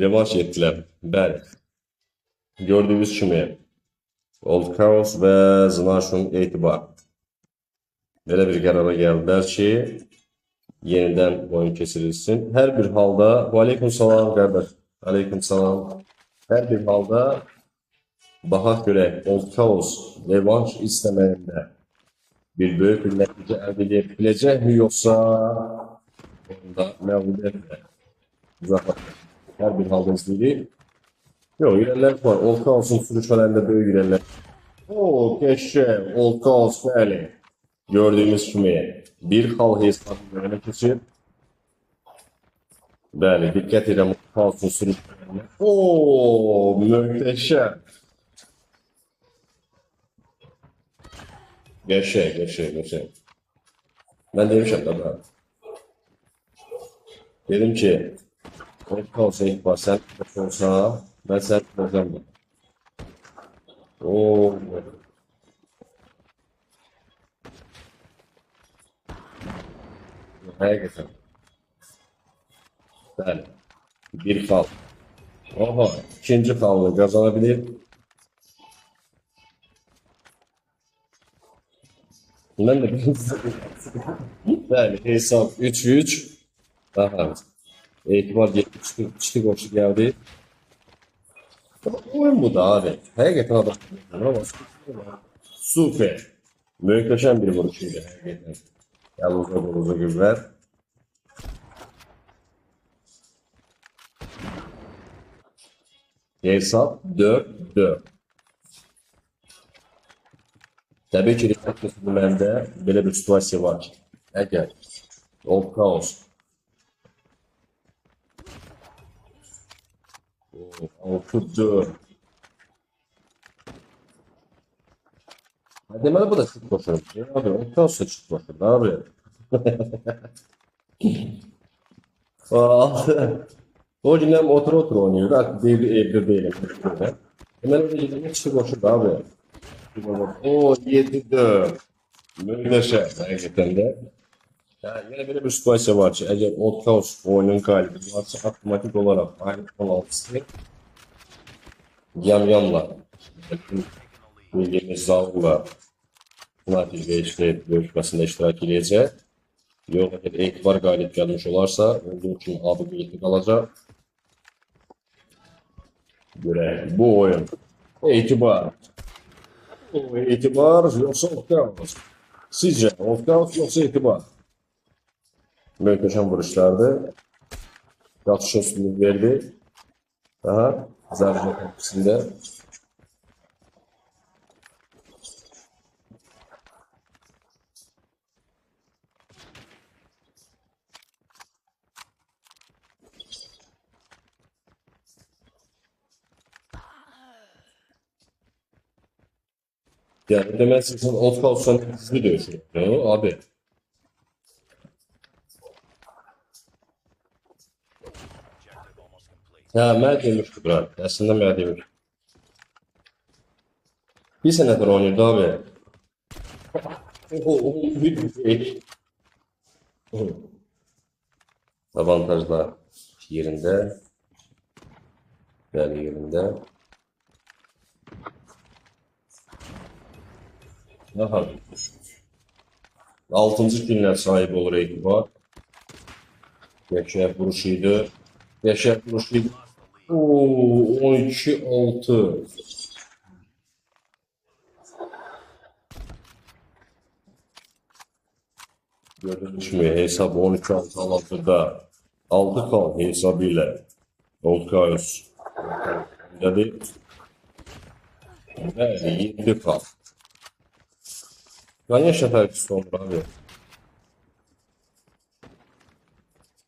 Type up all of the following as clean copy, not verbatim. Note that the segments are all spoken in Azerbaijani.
revanş etdilər. Bəli. Gördüyünüz kimi Old Chaos və Znashun Etibar belə bir qərara gəldilər ki, yenidən oyun keçirilsin. Hər bir halda, aleyküm salam qardaş, aleyküm salam. Hər bir halda baxaq görək, Old Chaos revanş istəməyində bir böyük bir nəticə əldə edə biləcəkmi, yoxsa onda məğlubiyyətlə uzaqlaşacaq. Hər bir halda izləyirik. Yox, irələr var. Old Chaos'un sürüşmələrində böyük irələr. Qəşəng, Old Chaos, bəli. Gördüyümüz kimi bir xal hesabını önə keçir. Bəli, diqqət edən Old Chaos'un sürüşmələrində. Möhtəşəm. Qəşəng. Mən demişəm da ben. Dedim ki, Old Chaos'a etibar sən olsa, mən sən olacağım da. Həqiqətən. Bəli. Bir xal. Oha, ikinci xalını qazanabilir. Mən də bəli, hesab 3-3. Aha. Etibar 72 qoşu gəldi. Oyun bu da abi. Həqiqətən adam. Super. Möhtəşəm bir vuruş idi həqiqətən. Uza güvvər. Hesab 4-4. Təbii ki, rekat məndə belə bir situasiya var ki, əgər Old Chaos 6-4. Deməli bu da şut koşur. Abi Old Chaos da şut koşur. Abi. O gündən otur oynuyordu. Artık evde değilim. Deməli o gündən şut koşur abi. 7-4. Möhtəşəm həqiqətən də. Yine böyle bir situasiya var ki, əgər Old Chaos oyunun qalibi varsa, avtomatik olaraq ayın 16'sı yamyamla bilgimiz Zavla Natil'de görüşməsində iştirak edəcək. Yox, əgər etibar qalib gəlmiş olarsa, olduğu kimi adı qeydli qalacaq. Görək, bu oyun etibar yoxsa Old Chaos? Sizcə Old Chaos yoxsa etibar? Möhtəşəm vuruşlardı. Yaxşı üstünlük verdi. Daha zərбə tepkisində. Yani demezsin sen Old Chaos'tan hızlı diyorsun. Abi. Mən demişdim bura. Əslində mən demişdim. Bir sənədir oynayırdı abi. Avantajlar yerində. Bəli, yerində. Aha. 6-cı günlər sahib olur etibar. Qəşəng vuruşuydu. 12-6. Gördüğünüz gibi hesap 12-6 hal-hazırda 6 kal hesabıyla Old Chaos dedi ve 7 kal. Конечно, terkisi olur abi.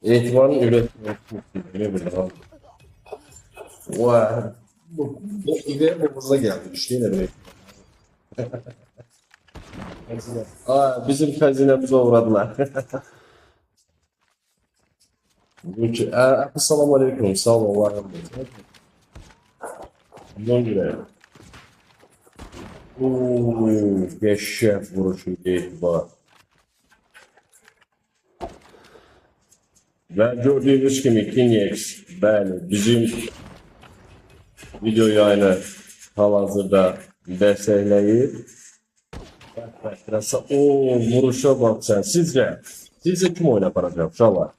Etibarın üretimi bir abi. Vay. Bu ideya babamıza geldi. İşte ne demek? Bizim xəzinəmizə uğradılar. Assalamu alaikum. Sağ olun. Allah razı olsun. Bundan görə. Qəşəng vuruşu etibar. Ve gördüğünüz gibi Kinyex, ben bizim video yayını hal-hazırda destekleyip o vuruşa bak sen. Sizce kim oyuna yapacak uşaqlar?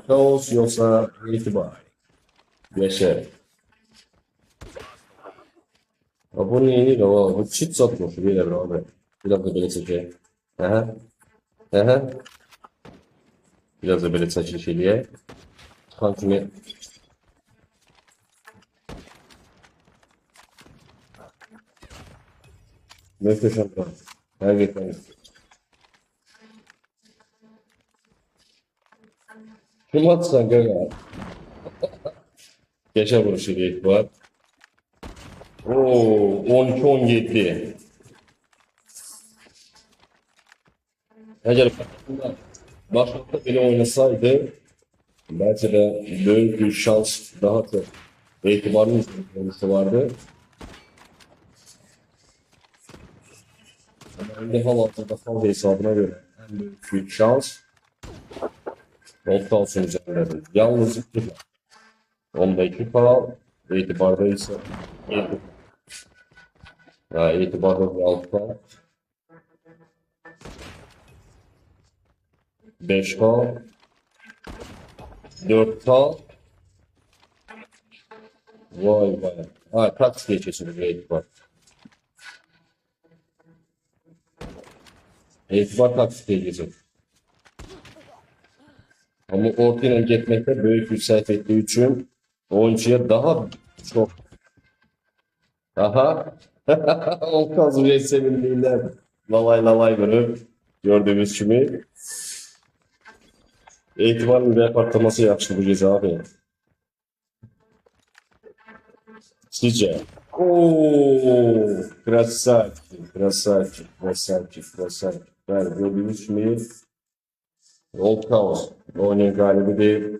Kaos yoksa itibar. Yaşa. Bu neyini de o? Bu çift satmış bir de abi. Bir dakika böyle çekeyim. Aha. Aha. Biraz da böyle çekiliş eleye. Kanki muhteşem. Gerçekten. Kim atsan gel. Geçe vuruşu değil var. Oo 12-17. Eğer başlıkta bile oynasaydı belki de büyük bir şans daha çok itibarlı olması vardı. Ama şimdi halihazırda fal hesabına göre en büyük bir şans Volta üzerinde. Yalnız 2 var. Onda 2 fal, itibarda ise 7. İtibarda bir 6 fal, 5 fal, 4 fal. Vay vay. Taktik geçesini bir itibar. İtibar taktik geçesi. Ama ortaya gitmekte büyük bir sayf ettiği için oyuncuya daha çok o kazmaya sevindiğinden lalay görüp gördüğümüz gibi itibarın repartlaması yaptı bu gece abi. Sizce? Ooo, красавчик. Yani gördüğünüz gibi Old Chaos oyunun galibi değil.